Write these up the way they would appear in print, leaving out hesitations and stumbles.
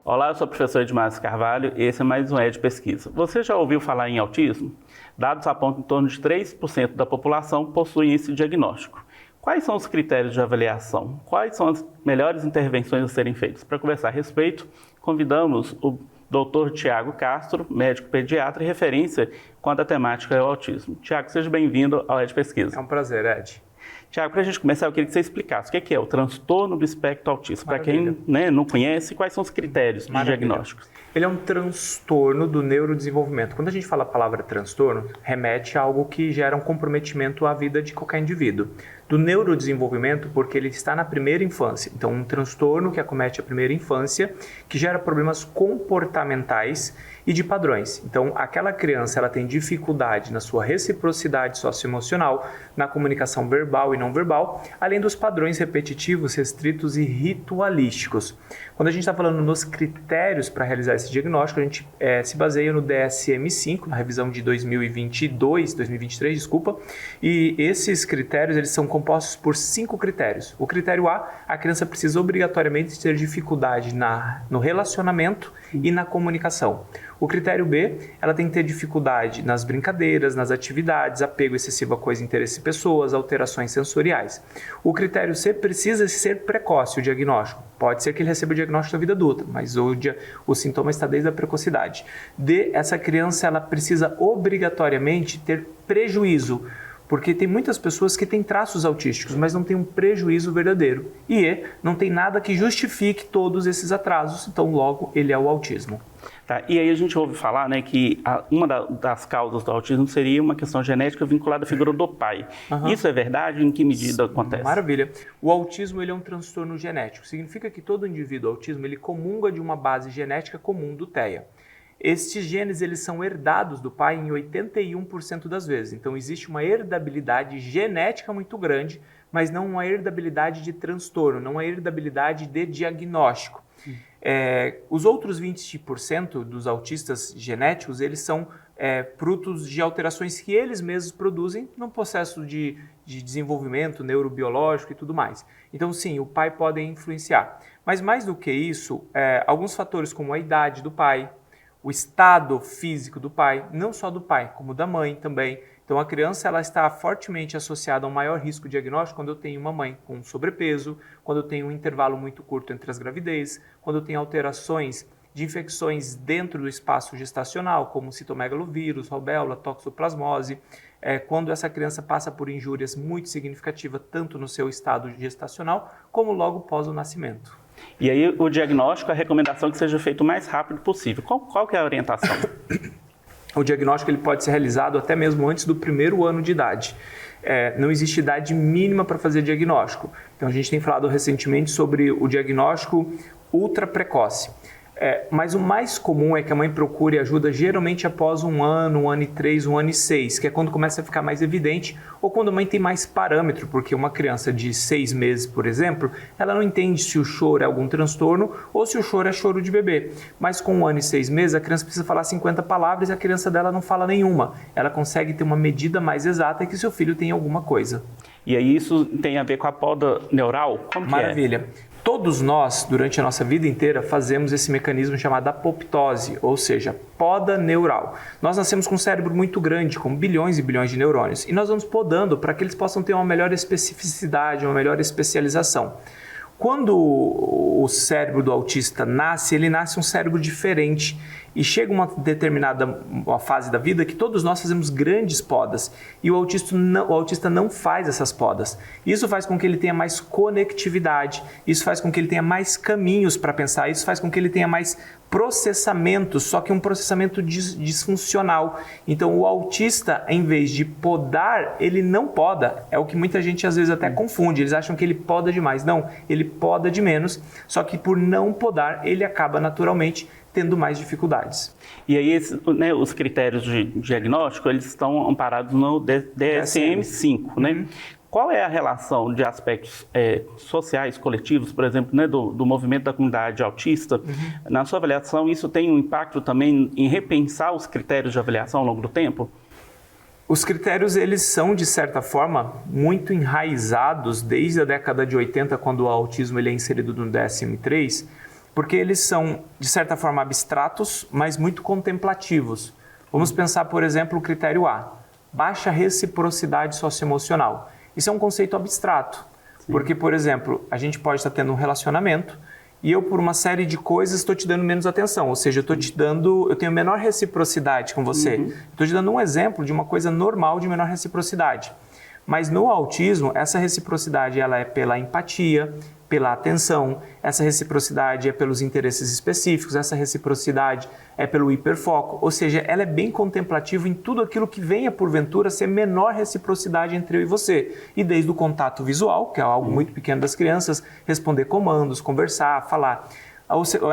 Olá, eu sou o professor Edmárcio Carvalho e esse é mais um ED Pesquisa. Você já ouviu falar em autismo? Dados apontam que em torno de 3% da população possuem esse diagnóstico. Quais são os critérios de avaliação? Quais são as melhores intervenções a serem feitas? Para conversar a respeito, convidamos o Dr. Tiago Castro, médico pediatra e referência quando a temática é o autismo. Tiago, seja bem-vindo ao ED Pesquisa. É um prazer, Ed. Tiago, para a gente começar, eu queria que você explicasse o que é o transtorno do espectro autista. Para quem não conhece, quais são os critérios de diagnóstico? Ele é um transtorno do neurodesenvolvimento. Quando a gente fala a palavra transtorno, remete a algo que gera um comprometimento à vida de qualquer indivíduo. Do neurodesenvolvimento, porque ele está na primeira infância. Então, um transtorno que acomete a primeira infância, que gera problemas comportamentais e de padrões. Então, aquela criança ela tem dificuldade na sua reciprocidade socioemocional, na comunicação verbal e não verbal, além dos padrões repetitivos, restritos e ritualísticos. Quando a gente está falando nos critérios para realizar esse diagnóstico, a gente se baseia no DSM-5, na revisão de 2023, e esses critérios eles são compostos por 5 critérios. O critério A criança precisa obrigatoriamente ter dificuldade no relacionamento e na comunicação. O critério B, ela tem que ter dificuldade nas brincadeiras, nas atividades, apego excessivo a coisa, interesse em pessoas, alterações sensoriais. O critério C precisa ser precoce, o diagnóstico. Pode ser que ele receba o diagnóstico da vida adulta, mas o sintoma está desde a precocidade. D, essa criança ela precisa obrigatoriamente ter prejuízo, porque tem muitas pessoas que têm traços autísticos, mas não tem um prejuízo verdadeiro. E E, não tem nada que justifique todos esses atrasos, então logo ele é o autismo. Tá, e aí a gente ouve falar que uma das causas do autismo seria uma questão genética vinculada à figura do pai. Isso é verdade? Em que medida acontece? Maravilha. O autismo ele é um transtorno genético. Significa que todo indivíduo autismo ele comunga de uma base genética comum do TEA. Estes genes eles são herdados do pai em 81% das vezes. Então existe uma herdabilidade genética muito grande, mas não uma herdabilidade de transtorno, não uma herdabilidade de diagnóstico. Os outros 20% dos autistas genéticos, eles são frutos de alterações que eles mesmos produzem no processo de desenvolvimento neurobiológico e tudo mais. Então sim, o pai pode influenciar. Mas mais do que isso, alguns fatores como a idade do pai, o estado físico do pai, não só do pai, como da mãe também. Então a criança ela está fortemente associada a um maior risco diagnóstico quando eu tenho uma mãe com sobrepeso, quando eu tenho um intervalo muito curto entre as gravidez, quando eu tenho alterações de infecções dentro do espaço gestacional, como citomegalovírus, rubéola, toxoplasmose, quando essa criança passa por injúrias muito significativas, tanto no seu estado gestacional, como logo pós o nascimento. E aí o diagnóstico, a recomendação é que seja feito o mais rápido possível. Qual que é a orientação? O diagnóstico ele pode ser realizado até mesmo antes do 1º ano de idade. Não existe idade mínima para fazer diagnóstico. Então a gente tem falado recentemente sobre o diagnóstico ultra precoce. Mas o mais comum é que a mãe procure ajuda geralmente após 1 ano, 1 ano e 3, 1 ano e 6, que é quando começa a ficar mais evidente ou quando a mãe tem mais parâmetro, porque uma criança de 6 meses, por exemplo, ela não entende se o choro é algum transtorno ou se o choro é choro de bebê. Mas com 1 ano e 6 meses, a criança precisa falar 50 palavras e a criança dela não fala nenhuma. Ela consegue ter uma medida mais exata que seu filho tem alguma coisa. E aí isso tem a ver com a poda neural? Como que Maravilha. Todos nós, durante a nossa vida inteira, fazemos esse mecanismo chamado apoptose, ou seja, poda neural. Nós nascemos com um cérebro muito grande, com bilhões e bilhões de neurônios, e nós vamos podando para que eles possam ter uma melhor especificidade, uma melhor especialização. Quando o cérebro do autista nasce, ele nasce um cérebro diferente e chega uma determinada fase da vida que todos nós fazemos grandes podas e o autista não faz essas podas. Isso faz com que ele tenha mais conectividade, isso faz com que ele tenha mais caminhos para pensar, isso faz com que ele tenha mais processamento, só que um processamento disfuncional. Então o autista, em vez de podar, ele não poda. É o que muita gente às vezes até confunde, eles acham que ele poda demais. Não, ele poda de menos, só que por não podar, ele acaba naturalmente tendo mais dificuldades. E aí os critérios de diagnóstico, eles estão amparados no DSM-5, né? Qual é a relação de aspectos sociais, coletivos, por exemplo, do movimento da comunidade autista? Na sua avaliação, isso tem um impacto também em repensar os critérios de avaliação ao longo do tempo? Os critérios, eles são, de certa forma, muito enraizados desde a década de 80, quando o autismo ele é inserido no DSM-3, porque eles são, de certa forma, abstratos, mas muito contemplativos. Vamos pensar, por exemplo, o critério A, baixa reciprocidade socioemocional. Isso é um conceito abstrato, porque, por exemplo, a gente pode estar tendo um relacionamento e eu, por uma série de coisas, estou te dando menos atenção, ou seja, eu tenho menor reciprocidade com você. Estou te dando um exemplo de uma coisa normal de menor reciprocidade. Mas no autismo, essa reciprocidade ela é pela empatia, pela atenção, essa reciprocidade é pelos interesses específicos, essa reciprocidade é pelo hiperfoco, ou seja, ela é bem contemplativa em tudo aquilo que venha porventura ser menor reciprocidade entre eu e você. E desde o contato visual, que é algo muito pequeno das crianças, responder comandos, conversar, falar.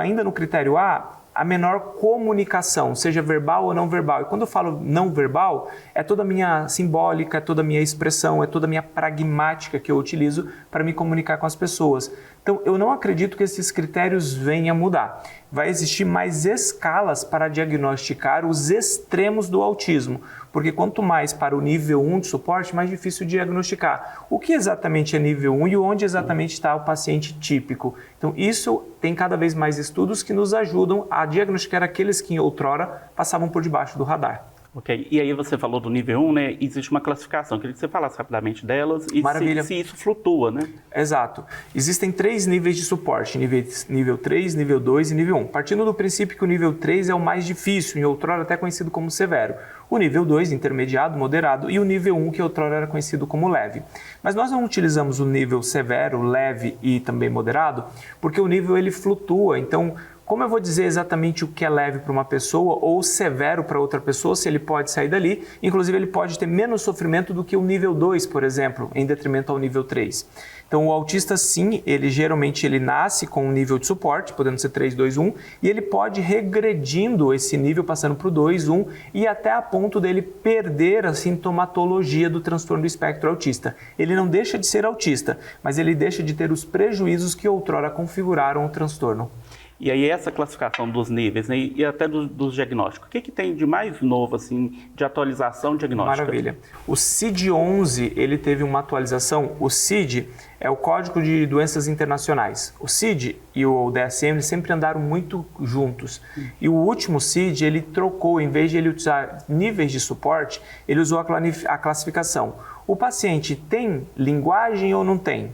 Ainda no critério A menor comunicação, seja verbal ou não verbal. E quando eu falo não verbal, é toda a minha simbólica, é toda a minha expressão, é toda a minha pragmática que eu utilizo para me comunicar com as pessoas. Então, eu não acredito que esses critérios venham a mudar. Vai existir mais escalas para diagnosticar os extremos do autismo, porque quanto mais para o nível 1 de suporte, mais difícil diagnosticar. O que exatamente é nível 1 e onde exatamente está o paciente típico? Então, isso tem cada vez mais estudos que nos ajudam a diagnosticar aqueles que outrora passavam por debaixo do radar. Ok, e aí você falou do nível 1, né? Existe uma classificação, queria que você falasse rapidamente delas e se isso flutua, né? Exato. Existem 3 níveis de suporte, nível 3, nível 2 e nível 1. Partindo do princípio que o nível 3 é o mais difícil, em outrora até conhecido como severo. O nível 2, intermediado, moderado, e o nível 1, que outrora era conhecido como leve. Mas nós não utilizamos o nível severo, leve e também moderado, porque o nível ele flutua, então... Como eu vou dizer exatamente o que é leve para uma pessoa ou severo para outra pessoa, se ele pode sair dali? Inclusive, ele pode ter menos sofrimento do que o nível 2, por exemplo, em detrimento ao nível 3. Então, o autista, sim, geralmente ele nasce com um nível de suporte, podendo ser 3, 2, 1, e ele pode ir regredindo esse nível, passando para o 2, 1, e até a ponto dele perder a sintomatologia do transtorno do espectro autista. Ele não deixa de ser autista, mas ele deixa de ter os prejuízos que outrora configuraram o transtorno. E aí essa classificação dos níveis, né, e até dos diagnósticos, o que tem de mais novo, assim, de atualização diagnóstica? Maravilha. O CID-11, ele teve uma atualização. O CID é o Código de Doenças Internacionais. O CID e o DSM sempre andaram muito juntos. E o último CID, ele trocou, em vez de ele usar níveis de suporte, ele usou a classificação. O paciente tem linguagem ou não tem?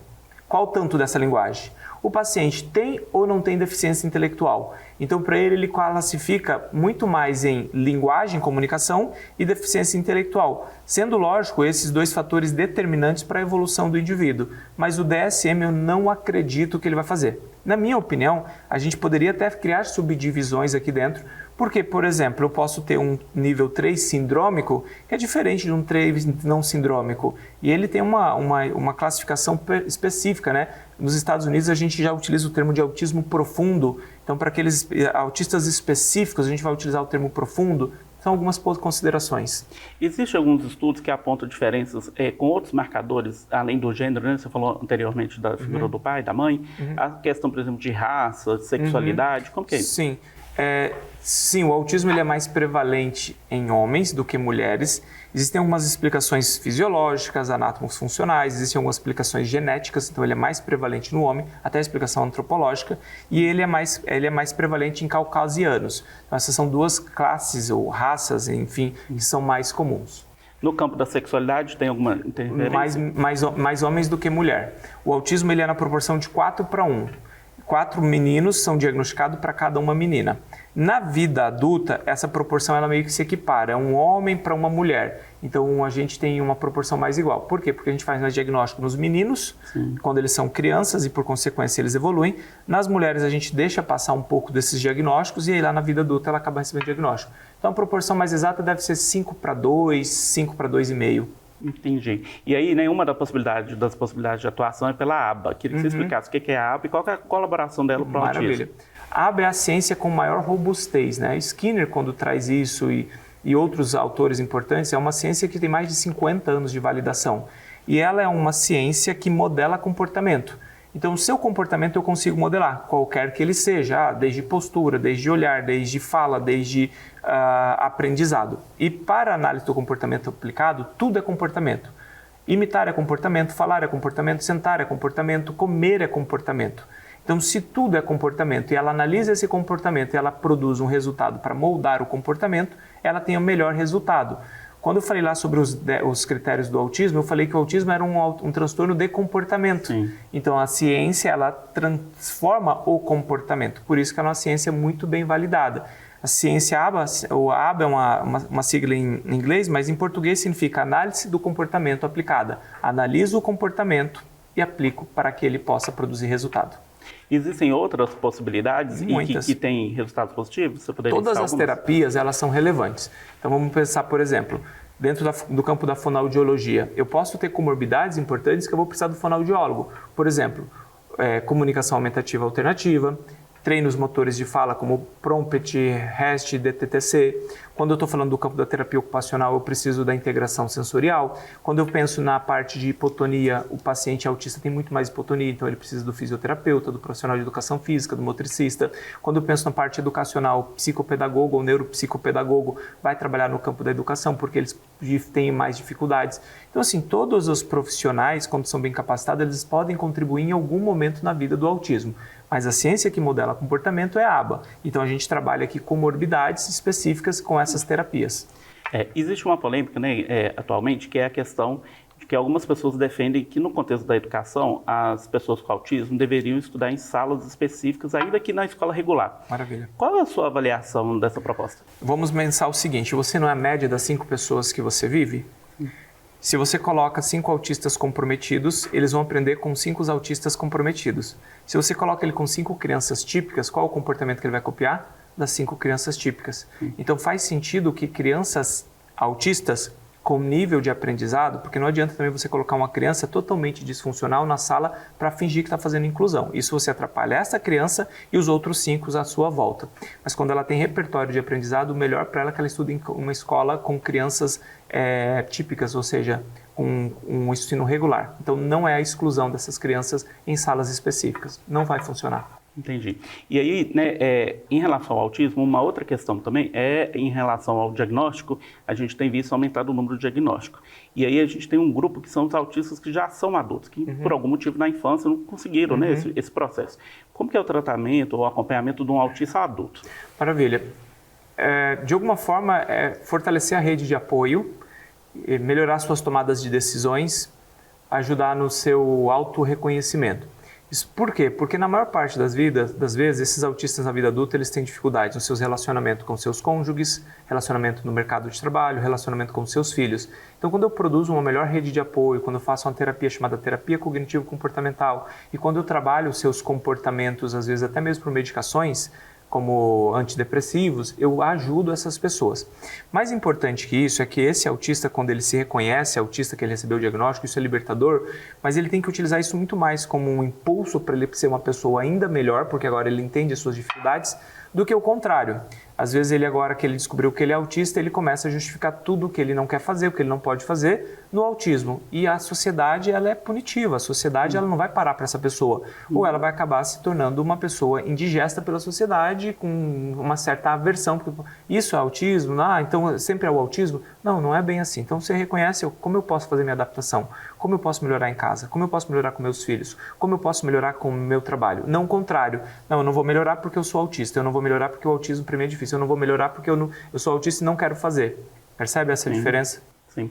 Qual tanto dessa linguagem? O paciente tem ou não tem deficiência intelectual? Então, para ele classifica muito mais em linguagem, comunicação e deficiência intelectual, sendo lógico esses 2 fatores determinantes para a evolução do indivíduo. Mas o DSM eu não acredito que ele vai fazer. Na minha opinião, a gente poderia até criar subdivisões aqui dentro, porque, por exemplo, eu posso ter um nível 3 sindrômico que é diferente de um 3 não sindrômico. E ele tem uma classificação específica, né? Nos Estados Unidos, a gente já utiliza o termo de autismo profundo. Então, para aqueles autistas específicos, a gente vai utilizar o termo profundo. São algumas considerações. Existem alguns estudos que apontam diferenças com outros marcadores, além do gênero, né? Você falou anteriormente da figura do pai, da mãe. A questão, por exemplo, de raça, de sexualidade, como que é isso? Sim. Sim, o autismo ele é mais prevalente em homens do que mulheres. Existem algumas explicações fisiológicas, anátomo-funcionais, existem algumas explicações genéticas, então ele é mais prevalente no homem, até a explicação antropológica, e ele é mais prevalente em caucasianos. Então essas são 2 classes ou raças, enfim, que são mais comuns. No campo da sexualidade tem alguma interferência? Mais homens do que mulher. O autismo ele é na proporção de 4 para 1. 4 meninos são diagnosticados para cada uma menina. Na vida adulta, essa proporção ela meio que se equipara, é um homem para uma mulher. Então, a gente tem uma proporção mais igual. Por quê? Porque a gente faz mais diagnóstico nos meninos, quando eles são crianças e, por consequência, eles evoluem. Nas mulheres, a gente deixa passar um pouco desses diagnósticos e aí lá na vida adulta ela acaba recebendo diagnóstico. Então, a proporção mais exata deve ser 5 para 2, 5 para 2,5. Entendi. E aí, nenhuma das possibilidades de atuação é pela ABA. Queria que você explicasse o que é a ABA e qual é a colaboração dela para o autismo. Maravilha. A ABA é a ciência com maior robustez, né? Skinner, quando traz isso e outros autores importantes, é uma ciência que tem mais de 50 anos de validação. E ela é uma ciência que modela comportamento. Então, o seu comportamento eu consigo modelar, qualquer que ele seja, desde postura, desde olhar, desde fala, desde aprendizado. E para a análise do comportamento aplicado, tudo é comportamento. Imitar é comportamento, falar é comportamento, sentar é comportamento, comer é comportamento. Então, se tudo é comportamento e ela analisa esse comportamento e ela produz um resultado para moldar o comportamento, ela tem o melhor resultado. Quando eu falei lá sobre os critérios do autismo, eu falei que o autismo era um transtorno de comportamento. Sim. Então, a ciência, ela transforma o comportamento. Por isso que é uma ciência muito bem validada. A ciência ABA, o ABA é uma sigla em inglês, mas em português significa análise do comportamento aplicada. Analiso o comportamento e aplico para que ele possa produzir resultado. Existem outras possibilidades que têm resultados positivos? Você poderia Todas as terapias, elas são relevantes. Então, vamos pensar, por exemplo, dentro do campo da fonoaudiologia. Eu posso ter comorbidades importantes que eu vou precisar do fonoaudiólogo. Por exemplo, comunicação aumentativa alternativa, treinos motores de fala como PROMPT, REST, DTTC. Quando eu estou falando do campo da terapia ocupacional, eu preciso da integração sensorial. Quando eu penso na parte de hipotonia, o paciente autista tem muito mais hipotonia, então ele precisa do fisioterapeuta, do profissional de educação física, do motricista. Quando eu penso na parte educacional, psicopedagogo ou neuropsicopedagogo vai trabalhar no campo da educação, porque eles têm mais dificuldades. Então, assim, todos os profissionais, quando são bem capacitados, eles podem contribuir em algum momento na vida do autismo. Mas a ciência que modela comportamento é a ABA. Então, a gente trabalha aqui com comorbidades específicas com essas terapias. Existe uma polêmica, né, atualmente, que é a questão de que algumas pessoas defendem que, no contexto da educação, as pessoas com autismo deveriam estudar em salas específicas, ainda que na escola regular. Maravilha. Qual é a sua avaliação dessa proposta? Vamos pensar o seguinte, você não é a média das 5 pessoas que você vive? Se você coloca 5 autistas comprometidos, eles vão aprender com 5 autistas comprometidos. Se você coloca ele com 5 crianças típicas, qual o comportamento que ele vai copiar? Das 5 crianças típicas. Então faz sentido que crianças autistas com nível de aprendizado, porque não adianta também você colocar uma criança totalmente disfuncional na sala para fingir que está fazendo inclusão. Isso você atrapalha essa criança e os outros 5 à sua volta. Mas quando ela tem repertório de aprendizado, o melhor para ela é que ela estude em uma escola com crianças típicas, ou seja, um ensino regular. Então não é a exclusão dessas crianças em salas específicas. Não vai funcionar. Entendi. E aí, né, em relação ao autismo, uma outra questão também é em relação ao diagnóstico, a gente tem visto aumentar o número de diagnóstico. E aí a gente tem um grupo que são os autistas que já são adultos, que por algum motivo na infância não conseguiram né, esse processo. Como que é o tratamento ou acompanhamento de um autista adulto? Maravilha. De alguma forma, fortalecer a rede de apoio, melhorar suas tomadas de decisões, ajudar no seu autorreconhecimento. Isso por quê? Porque na maior parte das vezes, esses autistas na vida adulta, eles têm dificuldades nos seus relacionamentos com seus cônjuges, relacionamento no mercado de trabalho, relacionamento com seus filhos. Então, quando eu produzo uma melhor rede de apoio, quando eu faço uma terapia chamada terapia cognitivo-comportamental e quando eu trabalho os seus comportamentos, às vezes até mesmo por medicações, como antidepressivos, eu ajudo essas pessoas. Mais importante que isso é que esse autista, quando ele se reconhece autista, que ele recebeu o diagnóstico, isso é libertador, mas ele tem que utilizar isso muito mais como um impulso para ele ser uma pessoa ainda melhor, porque agora ele entende as suas dificuldades, do que o contrário. Às vezes ele agora que ele descobriu que ele é autista, ele começa a justificar tudo o que ele não quer fazer, o que ele não pode fazer no autismo. E a sociedade, ela é punitiva, a sociedade ela não vai parar para essa pessoa. Ou ela vai acabar se tornando uma pessoa indigesta pela sociedade, com uma certa aversão. Isso é autismo? Então sempre é o autismo? Não, não é bem assim. Então você reconhece como eu posso fazer minha adaptação, como eu posso melhorar em casa, como eu posso melhorar com meus filhos, como eu posso melhorar com o meu trabalho. Não o contrário. Não, eu não vou melhorar porque eu sou autista, eu não vou melhorar porque o autismo para mim é difícil, eu não vou melhorar porque eu sou autista e não quero fazer. Percebe essa diferença? Sim.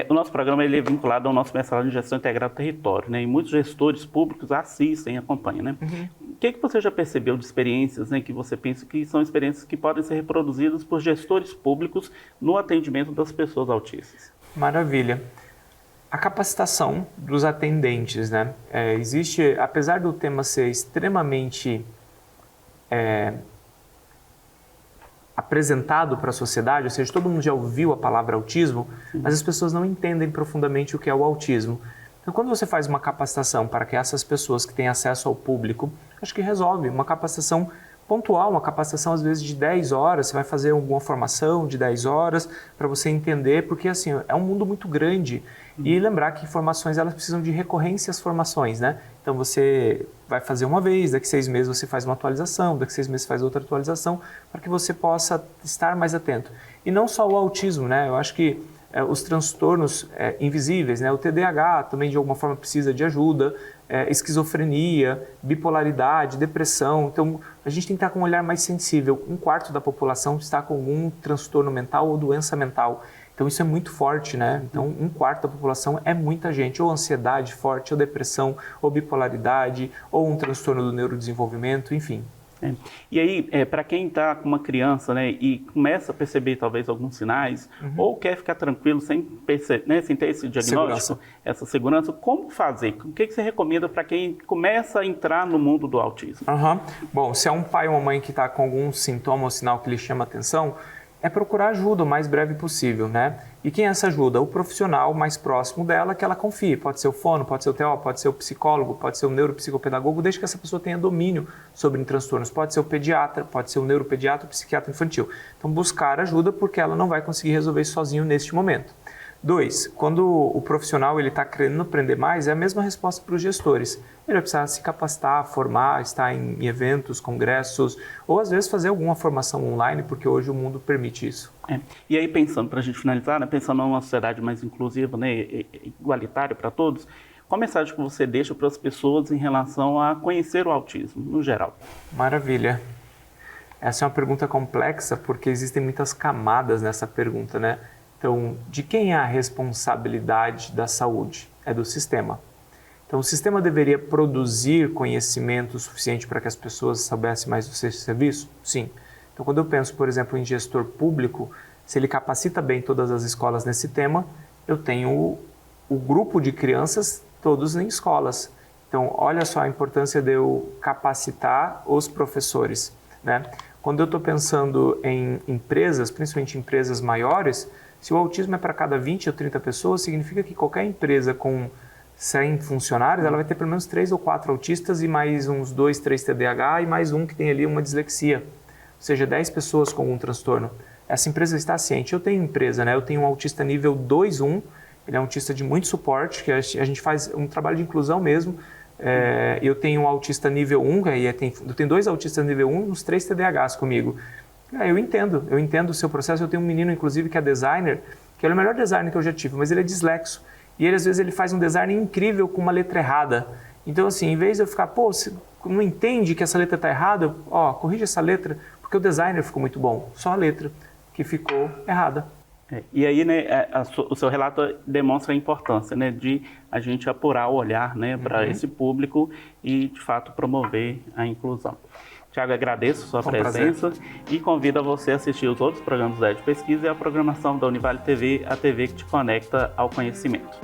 O nosso programa ele é vinculado ao nosso mestrado em gestão integrada do território, né? E muitos gestores públicos assistem e acompanham, né? O que você já percebeu de experiências, né, que você pensa que são experiências que podem ser reproduzidas por gestores públicos no atendimento das pessoas autistas? Maravilha. A capacitação dos atendentes, né? Existe, apesar do tema ser extremamente apresentado para a sociedade, ou seja, todo mundo já ouviu a palavra autismo, mas as pessoas não entendem profundamente o que é o autismo. Então, quando você faz uma capacitação para que essas pessoas que têm acesso ao público, acho que resolve, uma capacitação pontual, uma capacitação às vezes de 10 horas, você vai fazer alguma formação de 10 horas para você entender, porque assim, é um mundo muito grande. E lembrar que formações, elas precisam de recorrência às formações, né? Então você vai fazer uma vez, daqui 6 meses você faz uma atualização, daqui 6 meses faz outra atualização, para que você possa estar mais atento. E não só o autismo, né? Eu acho que os transtornos invisíveis, né? O TDAH também de alguma forma precisa de ajuda, esquizofrenia, bipolaridade, depressão. Então a gente tem que estar com um olhar mais sensível. 1/4 da população está com algum transtorno mental ou doença mental. Então isso é muito forte, né? Então 1/4 da população é muita gente, ou ansiedade forte, ou depressão, ou bipolaridade, ou um transtorno do neurodesenvolvimento, enfim. E aí, para quem está com uma criança, né, e começa a perceber talvez alguns sinais, ou quer ficar tranquilo sem perceber, né, sem ter esse diagnóstico, essa segurança, como fazer? O que você recomenda para quem começa a entrar no mundo do autismo? Bom, se é um pai ou uma mãe que está com algum sintoma ou sinal que lhe chama atenção, é procurar ajuda o mais breve possível, né? E quem é essa ajuda? O profissional mais próximo dela que ela confie. Pode ser o fono, pode ser o TO, pode ser o psicólogo, pode ser o neuropsicopedagogo, desde que essa pessoa tenha domínio sobre transtornos. Pode ser o pediatra, pode ser o neuropediatra, o psiquiatra infantil. Então, buscar ajuda porque ela não vai conseguir resolver isso sozinho neste momento. 2, quando o profissional está querendo aprender mais, é a mesma resposta para os gestores. Ele vai precisar se capacitar, formar, estar em eventos, congressos, ou às vezes fazer alguma formação online, porque hoje o mundo permite isso. E aí, pensando, para a gente finalizar, né, pensando numa sociedade mais inclusiva, né, igualitária para todos, qual a mensagem que você deixa para as pessoas em relação a conhecer o autismo, no geral? Maravilha. Essa é uma pergunta complexa, porque existem muitas camadas nessa pergunta, né? Então, de quem é a responsabilidade da saúde? É do sistema. Então, o sistema deveria produzir conhecimento suficiente para que as pessoas soubessem mais do seu serviço? Sim. Então, quando eu penso, por exemplo, em gestor público, se ele capacita bem todas as escolas nesse tema, eu tenho o grupo de crianças todos em escolas. Então, olha só a importância de eu capacitar os professores, né? Quando eu estou pensando em empresas, principalmente empresas maiores, se o autismo é para cada 20 ou 30 pessoas, significa que qualquer empresa com 100 funcionários, ela vai ter pelo menos 3 ou 4 autistas e mais uns 2, 3 TDAH e mais um que tem ali uma dislexia. Ou seja, 10 pessoas com algum transtorno. Essa empresa está ciente. Eu tenho empresa, né? Eu tenho um autista nível 2-1, ele é um autista de muito suporte, que a gente faz um trabalho de inclusão mesmo. Eu tenho um autista nível 1, eu tenho 2 autistas nível 1 e uns 3 TDAHs comigo. Eu entendo o seu processo. Eu tenho um menino, inclusive, que é designer, que é o melhor designer que eu já tive, mas ele é dislexo. E ele, às vezes, ele faz um design incrível com uma letra errada. Então, assim, em vez de eu ficar, você não entende que essa letra está errada, corrige essa letra, porque o designer ficou muito bom. Só a letra que ficou errada. E aí, né, o seu relato demonstra a importância, né, de a gente apurar o olhar, né, para esse público e, de fato, promover a inclusão. Tiago, agradeço a sua presença e convido a você a assistir os outros programas da Ed Pesquisa e a programação da Univale TV, a TV que te conecta ao conhecimento.